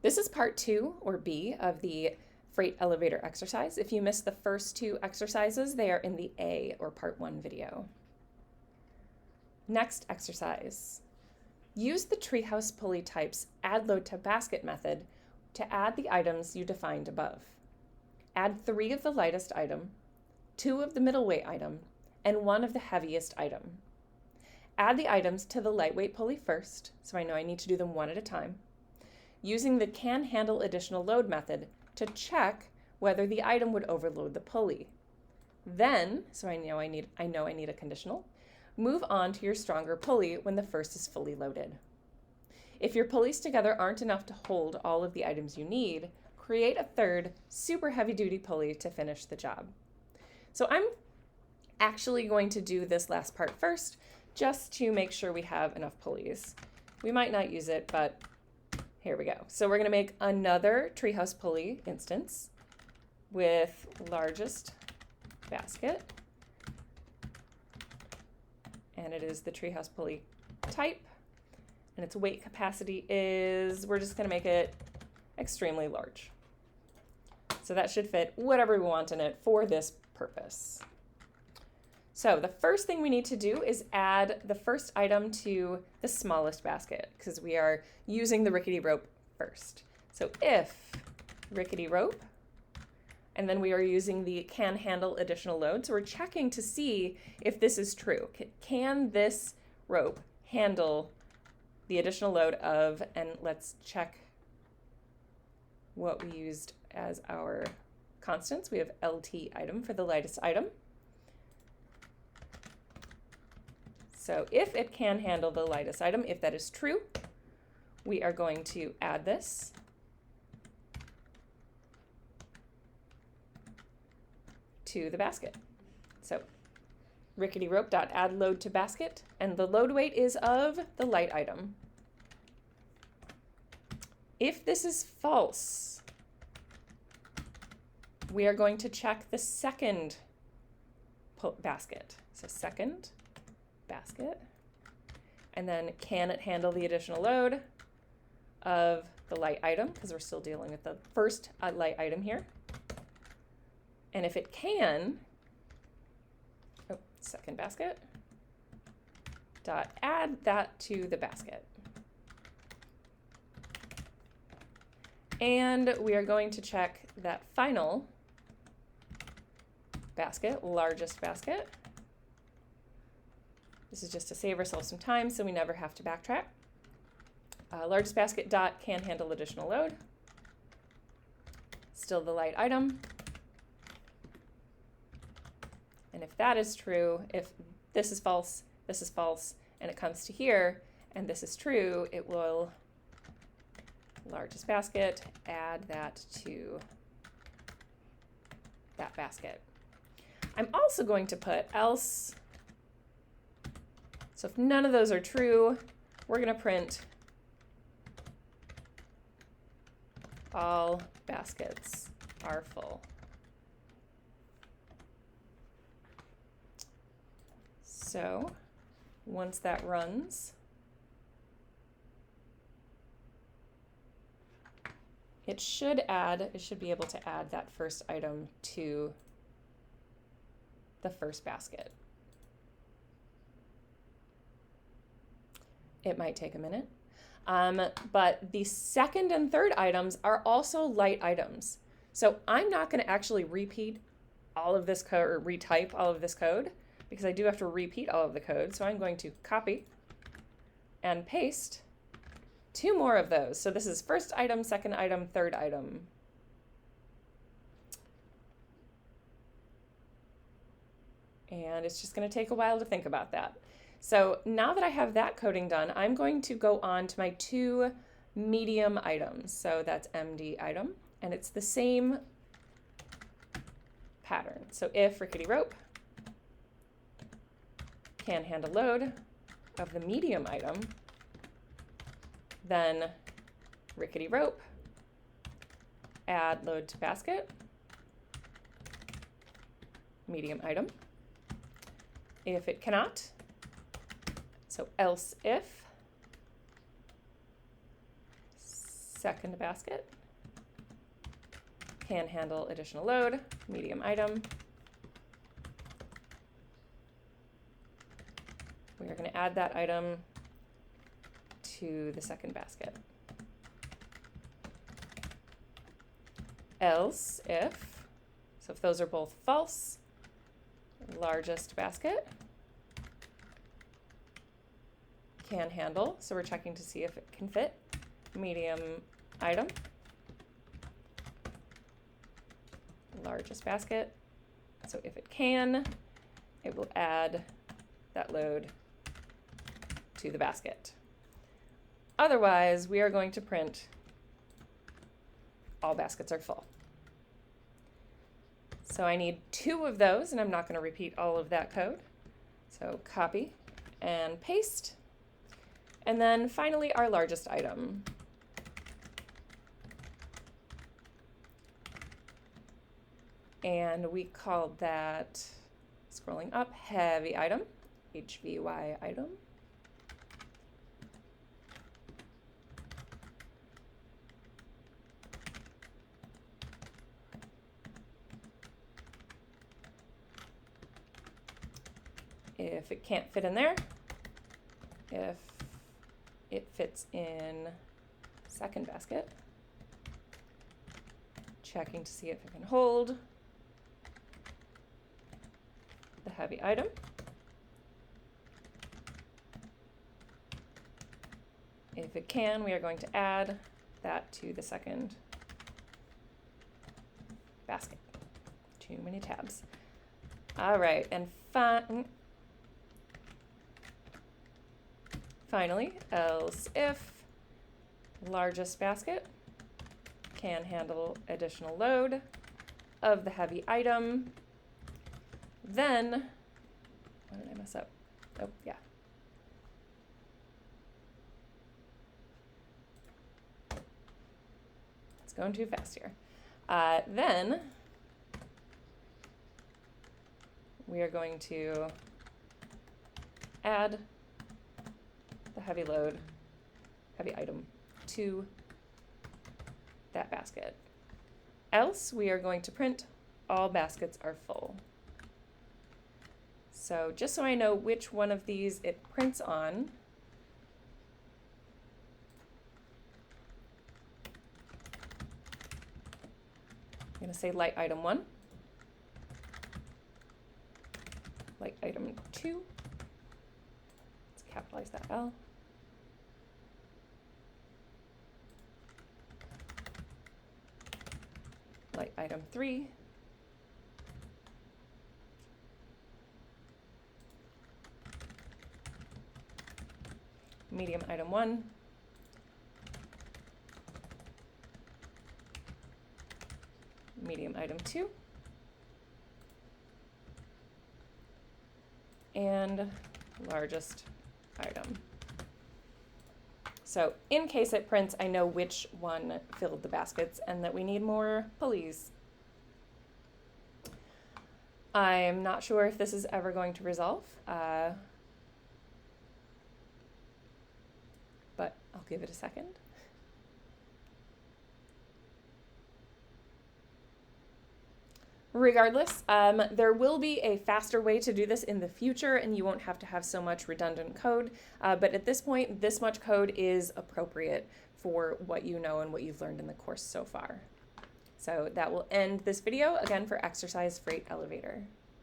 This is part 2, or B, of the freight elevator exercise. If you missed the first 2 exercises, they are in the A, or part 1 video. Next exercise. Use the treehouse pulley type's add load to basket method to add the items you defined above. Add 3 of the lightest item, 2 of the middleweight item, and 1 of the heaviest item. Add the items to the lightweight pulley first, so I know I need to do them one at a time, using the can handle additional load method to check whether the item would overload the pulley. Then, so I know I need a conditional, move on to your stronger pulley when the first is fully loaded. If your pulleys together aren't enough to hold all of the items you need, create a third super heavy duty pulley to finish the job. So I'm actually going to do this last part first, just to make sure we have enough pulleys. We might not use it, but here we go. So we're going to make another treehouse pulley instance with largest basket. And it is the treehouse pulley type. And its weight capacity is, we're just going to make it extremely large. So that should fit whatever we want in it for this purpose. So the first thing we need to do is add the first item to the smallest basket, because we are using the rickety rope first. So if rickety rope, and then we are using the can handle additional load. So we're checking to see if this is true. Can this rope handle the additional load of, and let's check what we used as our constants. We have LT item for the lightest item. So if it can handle the lightest item, if that is true, we are going to add this to the basket. So rickety rope dot add load to basket, and the load weight is of the light item. If this is false, we are going to check the second basket. So second basket, and then can it handle the additional load of the light item, because we're still dealing with the first light item here. And if it can, second basket, dot add that to the basket. And we are going to check that final basket, largest basket. This is just to save ourselves some time so we never have to backtrack. Largest basket dot can handle additional load. Still the light item. And if that is true, if this is false, and it comes to here, and this is true, it will, largest basket, add that to that basket. I'm also going to put else. So if none of those are true, we're going to print all baskets are full. So once that runs, it should be able to add that first item to the first basket. It might take a minute, but the second and third items are also light items. So I'm not going to actually repeat all of this code or retype all of this code, because I do have to repeat all of the code. So I'm going to copy and paste 2 more of those. So this is first item, second item, third item. And it's just going to take a while to think about that. So now that I have that coding done, I'm going to go on to my 2 medium items. So that's MD item, and it's the same pattern. So if rickety rope can handle load of the medium item, then rickety rope, add load to basket, medium item. If it cannot, so else if second basket, can handle additional load, medium item. We are going to add that item to the second basket. Else if, so if those are both false, largest basket, can handle, so we're checking to see if it can fit, medium item, largest basket, so if it can, it will add that load to the basket. Otherwise, we are going to print all baskets are full. So I need 2 of those, and I'm not going to repeat all of that code. So copy and paste. And then finally, our largest item. And we called that, scrolling up, heavy item, HVY item. If it can't fit in there, if it fits in second basket, checking to see if it can hold the heavy item. If it can, we are going to add that to the second basket. Too many tabs. All right, and finally, else if largest basket can handle additional load of the heavy item, then, what did I mess up? Oh, yeah. It's going too fast here. Then we are going to add the heavy load, heavy item to that basket. Else, we are going to print all baskets are full. So just so I know which one of these it prints on, I'm going to say light item 1, light item 2, let's capitalize that L, light item 3, medium item 1, medium item 2, and largest item. So in case it prints, I know which one filled the baskets and that we need more pulleys. I'm not sure if this is ever going to resolve, but I'll give it a second. Regardless, there will be a faster way to do this in the future, and you won't have to have so much redundant code. But at this point, this much code is appropriate for what you know and what you've learned in the course so far. So that will end this video, again, for exercise freight elevator.